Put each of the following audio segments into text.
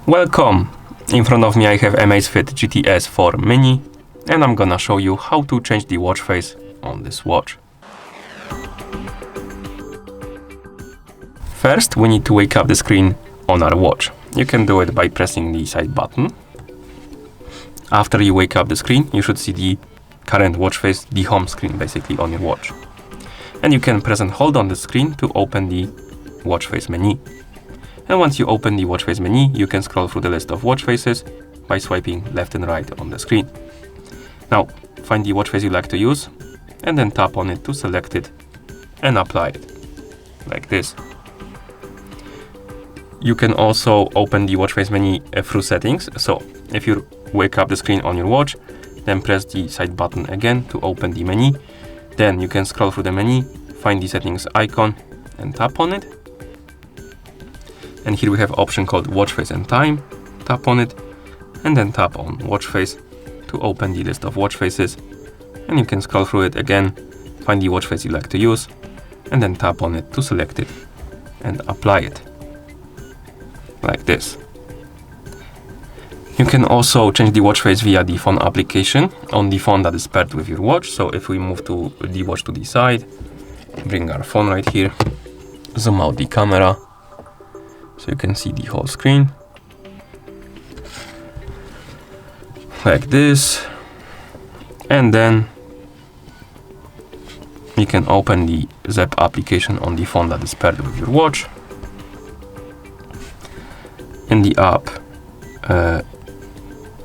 Welcome! In front of me I have Amazfit GTS 4 Mini, and I'm gonna show you how to change the watch face on this watch. First, we need to wake up the screen on our watch. You can do it by pressing the side button. After you wake up the screen, you should see the current watch face, the home screen basically on your watch. And you can press and hold on the screen to open the watch face menu. And once you open the watch face menu, you can scroll through the list of watch faces by swiping left and right on the screen. Now, find the watch face you like to use, and then tap on it to select it and apply it, like this. You can also open the watch face menu through settings. So, if you wake up the screen on your watch, then press the side button again to open the menu. Then you can scroll through the menu, find the settings icon, and tap on it. And here we have an option called watch face and time. Tap on it and then tap on watch face to open the list of watch faces. And you can scroll through it again, find the watch face you like to use, and then tap on it to select it and apply it, like this. You can also change the watch face via the phone application on the phone that is paired with your watch. So if we move the watch to the side, bring our phone right here, zoom out the camera, so you can see the whole screen, like this. And then you can open the Zap application on the phone that is paired with your watch. In the app,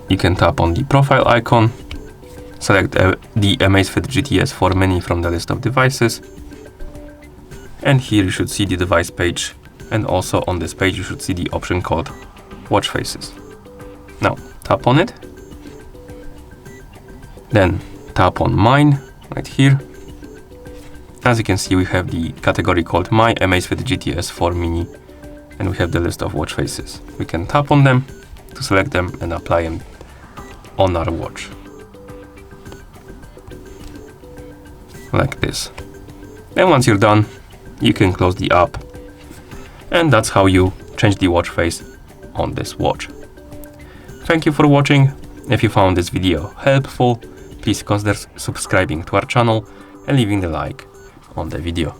you can tap on the profile icon, select the Amazfit GTS 4 Mini from the list of devices, and here you should see the device page. And also on this page you should see the option called watch faces. Now tap on it, then tap on mine right here. As you can see, we have the category called My Amazfit GTS 4 Mini, and we have the list of watch faces. We can tap on them to select them and apply them on our watch, like this. And once you're done, you can close the app. And that's how you change the watch face on this watch. Thank you for watching. If you found this video helpful, please consider subscribing to our channel and leaving a like on the video.